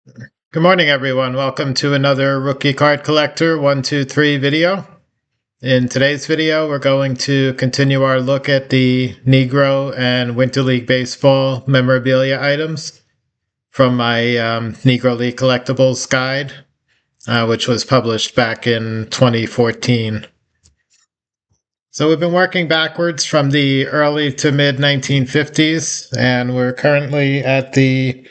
Good morning, everyone. Welcome to another Rookie Card Collector 123 video. In today's video, we're going to continue our look at the Negro and Winter League Baseball memorabilia items from my Negro League Collectibles Guide, which was published back in 2014. So we've been working backwards from the early to mid 1950s, and we're currently at the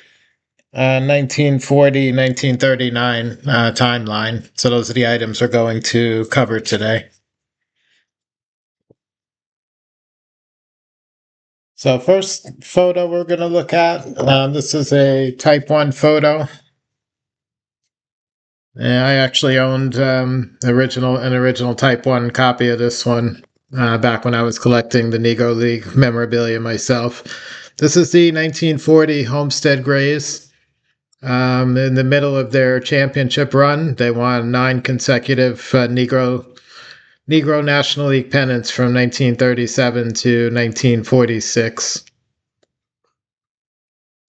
1940, 1939 timeline. So those are the items we're going to cover today. So first photo we're going to look at, this is a Type 1 photo. And I actually owned an original Type 1 copy of this one back when I was collecting the Negro League memorabilia myself. This is the 1940 Homestead Grays. In the middle of their championship run, they won 9 consecutive Negro National League pennants from 1937 to 1946.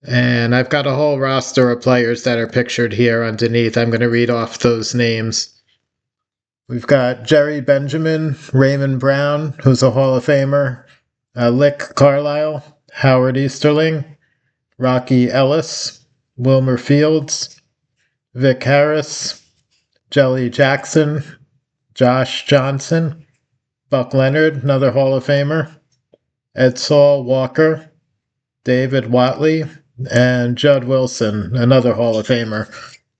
And I've got a whole roster of players that are pictured here underneath. I'm going to read off those names. We've got Jerry Benjamin, Raymond Brown, who's a Hall of Famer, Lick Carlisle, Howard Easterling, Rocky Ellis, Wilmer Fields, Vic Harris, Jelly Jackson, Josh Johnson, Buck Leonard, another Hall of Famer, Ed Saul Walker, David Watley, and Judd Wilson, another Hall of Famer.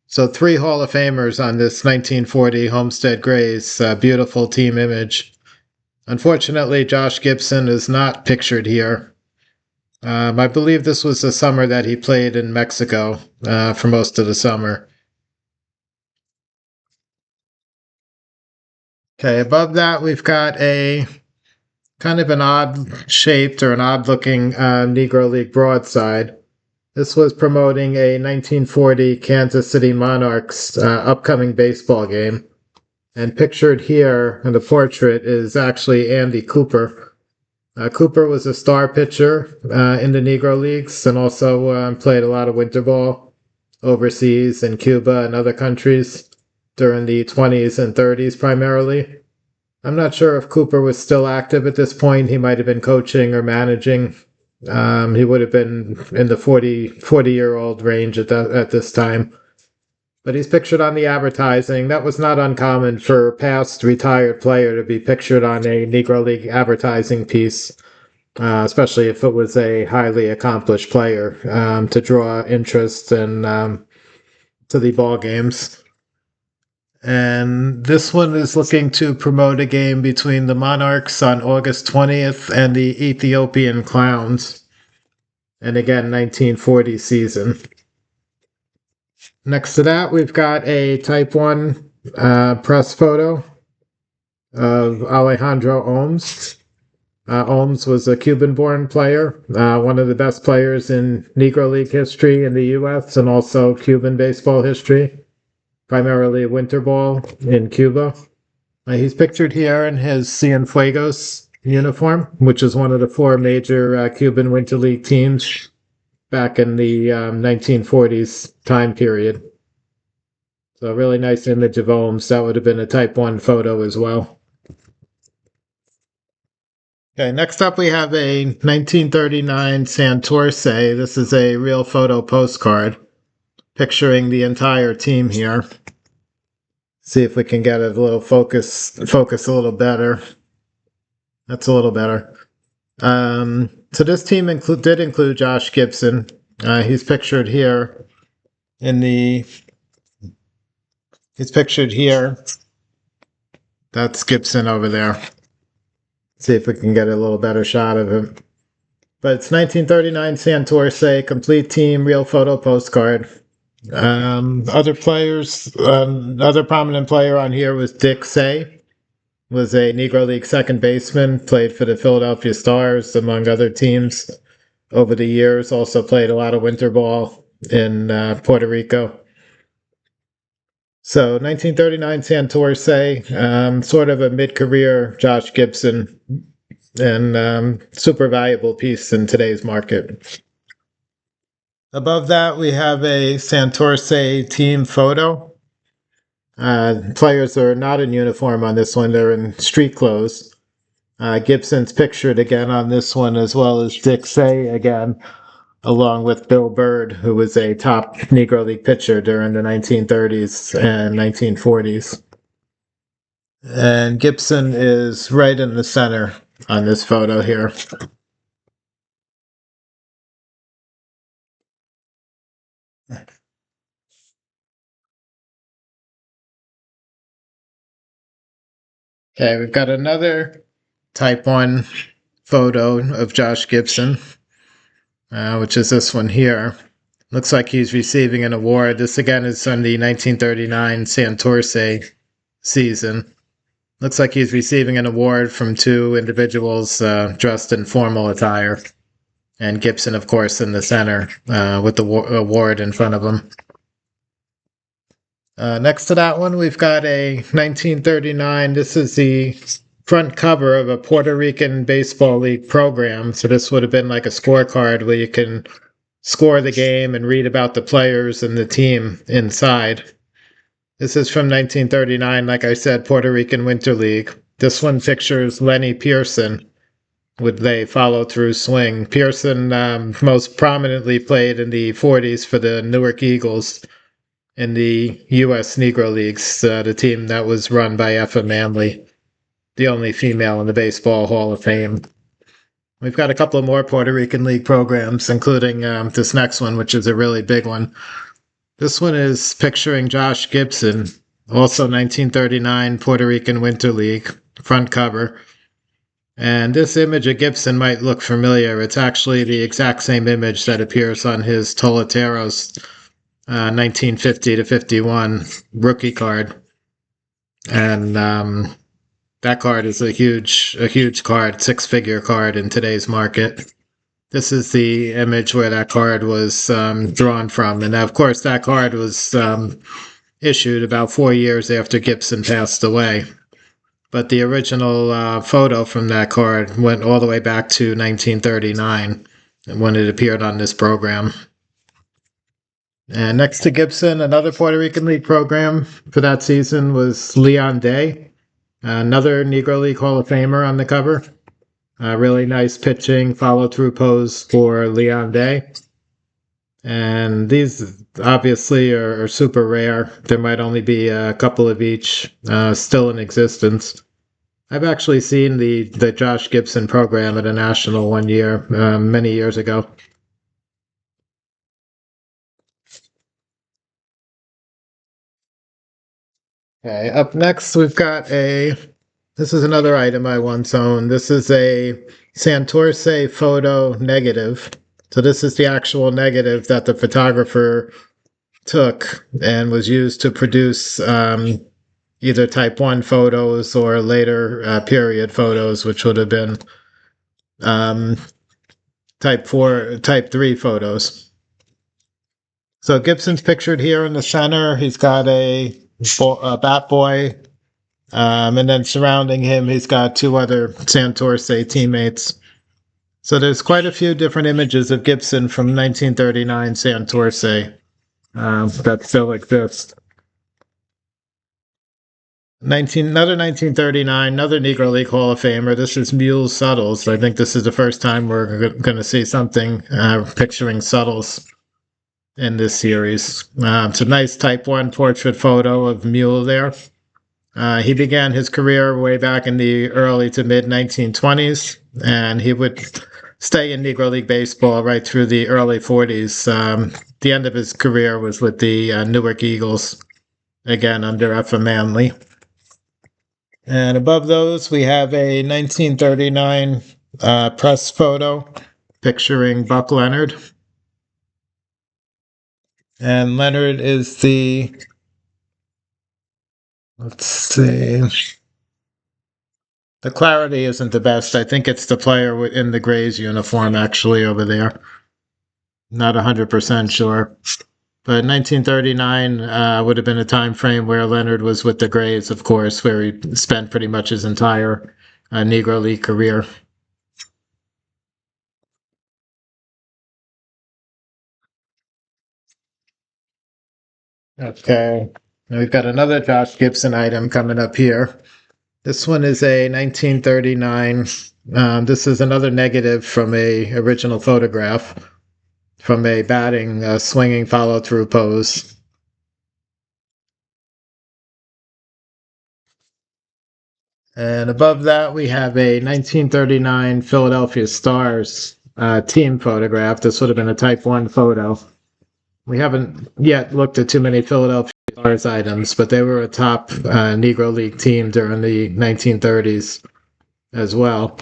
So 3 Hall of Famers on this 1940 Homestead Grays, beautiful team image. Unfortunately, Josh Gibson is not pictured here. I believe this was the summer that he played in Mexico for most of the summer. Okay, above that we've got a kind of an odd shaped or an odd looking Negro League broadside. This was promoting a 1940 Kansas City Monarchs upcoming baseball game. And pictured here in the portrait is actually Andy Cooper. Cooper was a star pitcher in the Negro Leagues and also played a lot of winter ball overseas in Cuba and other countries during the 20s and 30s primarily. I'm not sure if Cooper was still active at this point. He might have been coaching or managing. He would have been in the 40-year-old range at this time. But he's pictured on the advertising. That was not uncommon for a past retired player to be pictured on a Negro League advertising piece, especially if it was a highly accomplished player, to draw interest and to the ball games. And this one is looking to promote a game between the Monarchs on August 20th and the Ethiopian Clowns. And again, 1940 season. Next to that, we've got a Type 1 press photo of Alejandro Ohms. Ohms was a Cuban-born player, one of the best players in Negro League history in the U.S. and also Cuban baseball history, primarily winter ball in Cuba. He's pictured here in his Cienfuegos uniform, which is one of the 4 major Cuban Winter League teams back in the 1940s time period. So a really nice image of Ohms. That would have been a Type 1 photo as well. Okay, next up we have a 1939 Santurce. This is a real photo postcard picturing the entire team here. See if we can get a little focus a little better. That's a little better. So this team did include Josh Gibson. He's pictured here in the. He's pictured here. That's Gibson over there. See if we can get a little better shot of him. But it's 1939 Santurce, complete team, real photo postcard. Other players, another prominent player on here was Dick Say. Was a Negro League second baseman, played for the Philadelphia Stars, among other teams over the years. Also played a lot of winter ball in Puerto Rico. So 1939 Santurce, sort of a mid-career Josh Gibson, and super valuable piece in today's market. Above that, we have a Santurce team photo. Players are not in uniform on this one, they're in street clothes. Gibson's pictured again on this one, as well as Dick Say again, along with Bill Bird, who was a top Negro League pitcher during the 1930s and 1940s. And Gibson is right in the center on this photo here. Okay, we've got another Type 1 photo of Josh Gibson, which is this one here. Looks like he's receiving an award. This again is from the 1939 Santurce season. Looks like he's receiving an award from two individuals dressed in formal attire. And Gibson, of course, in the center with the award in front of him. Next to that one, we've got a 1939. This is the front cover of a Puerto Rican Baseball League program. So this would have been like a scorecard where you can score the game and read about the players and the team inside. This is from 1939, like I said, Puerto Rican Winter League. This one pictures Lenny Pearson with a follow-through swing. Pearson most prominently played in the 40s for the Newark Eagles in the U.S. Negro Leagues, the team that was run by Effa Manley, the only female in the Baseball Hall of Fame. We've got a couple of more Puerto Rican League programs, including this next one, which is a really big one. This one is picturing Josh Gibson, also 1939 Puerto Rican Winter League, front cover. And this image of Gibson might look familiar. It's actually the exact same image that appears on his Toleteros 1950 to 51 rookie card. And that card is a huge card, six-figure card in today's market. This is the image where that card was drawn from. And of course, that card was issued about 4 years after Gibson passed away. But the original photo from that card went all the way back to 1939 when it appeared on this program. And next to Gibson, another Puerto Rican League program for that season was Leon Day, another Negro League Hall of Famer on the cover. Really nice pitching, follow-through pose for Leon Day. And these obviously are super rare. There might only be a couple of each still in existence. I've actually seen the Josh Gibson program at a national one year, many years ago. Okay, up next we've got this is another item I once owned. This is a Santurce photo negative. So this is the actual negative that the photographer took and was used to produce either Type 1 photos or later period photos, which would have been Type 4, Type 3 photos. So Gibson's pictured here in the center. He's got a bat boy, and then surrounding him, he's got two other Santurce teammates. So there's quite a few different images of Gibson from 1939 Santurce that still exist. Another 1939, another Negro League Hall of Famer. This is Mule Suttles. I think this is the first time we're going to see something picturing Suttles in this series. It's a nice Type 1 portrait photo of Mule there. He began his career way back in the early to mid 1920s, and he would stay in Negro League Baseball right through the early 40s. The end of his career was with the Newark Eagles, again under Effa Manley. And above those, we have a 1939 press photo picturing Buck Leonard. And Leonard is let's see. The clarity isn't the best. I think it's the player in the Grays uniform actually over there. Not 100% sure. But 1939 would have been a time frame where Leonard was with the Grays, of course, where he spent pretty much his entire Negro League career. Okay. Now we've got another Josh Gibson item coming up here. This one is a 1939. This is another negative from a original photograph from a batting, swinging follow-through pose. And above that, we have a 1939 Philadelphia Stars team photograph. This would have been a Type 1 photo. We haven't yet looked at too many Philadelphia Stars items, but they were a top Negro League team during the 1930s as well.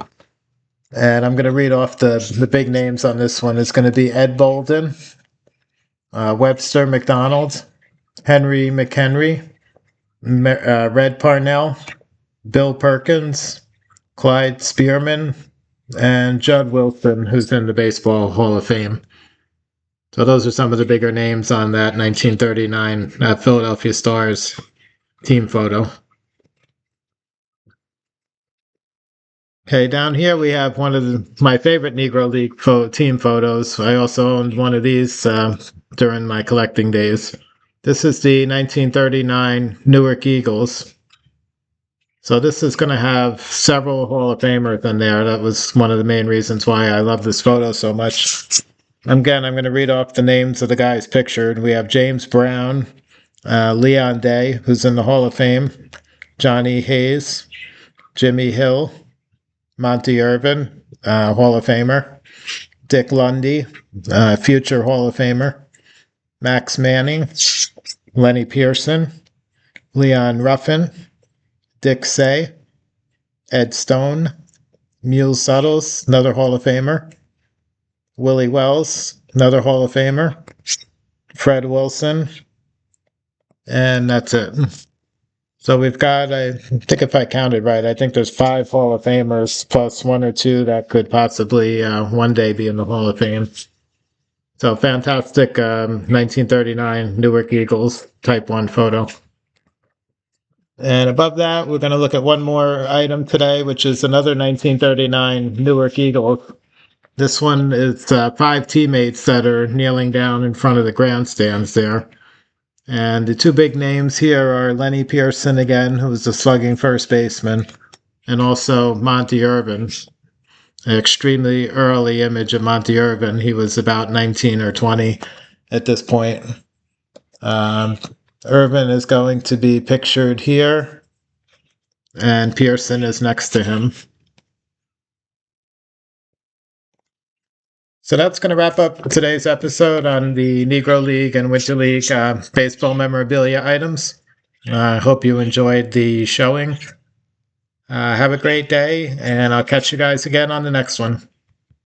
And I'm going to read off the big names on this one. It's going to be Ed Bolden, Webster McDonald, Henry McHenry, Red Parnell, Bill Perkins, Clyde Spearman, and Judd Wilson, who's in the Baseball Hall of Fame. So those are some of the bigger names on that 1939 Philadelphia Stars team photo. Okay, down here we have one of my favorite Negro League team photos. I also owned one of these during my collecting days. This is the 1939 Newark Eagles. So this is going to have several Hall of Famers in there. That was one of the main reasons why I love this photo so much. Again, I'm going to read off the names of the guys pictured. We have James Brown, Leon Day, who's in the Hall of Fame, Johnny Hayes, Jimmy Hill, Monty Irvin, Hall of Famer, Dick Lundy, future Hall of Famer, Max Manning, Lenny Pearson, Leon Ruffin, Dick Say, Ed Stone, Mule Suttles, another Hall of Famer, Willie Wells, another Hall of Famer, Fred Wilson, and that's it. So we've got, I think if I counted right, I think there's 5 Hall of Famers plus 1 or 2 that could possibly one day be in the Hall of Fame. So fantastic 1939 Newark Eagles Type 1 photo. And above that, we're going to look at one more item today, which is another 1939 Newark Eagles. This one is 5 teammates that are kneeling down in front of the grandstands there. And the 2 big names here are Lenny Pearson again, who was the slugging first baseman, and also Monty Irvin. An extremely early image of Monty Irvin. He was about 19 or 20 at this point. Irvin is going to be pictured here, and Pearson is next to him. So that's going to wrap up today's episode on the Negro League and Winter League baseball memorabilia items. I hope you enjoyed the showing. Have a great day, and I'll catch you guys again on the next one.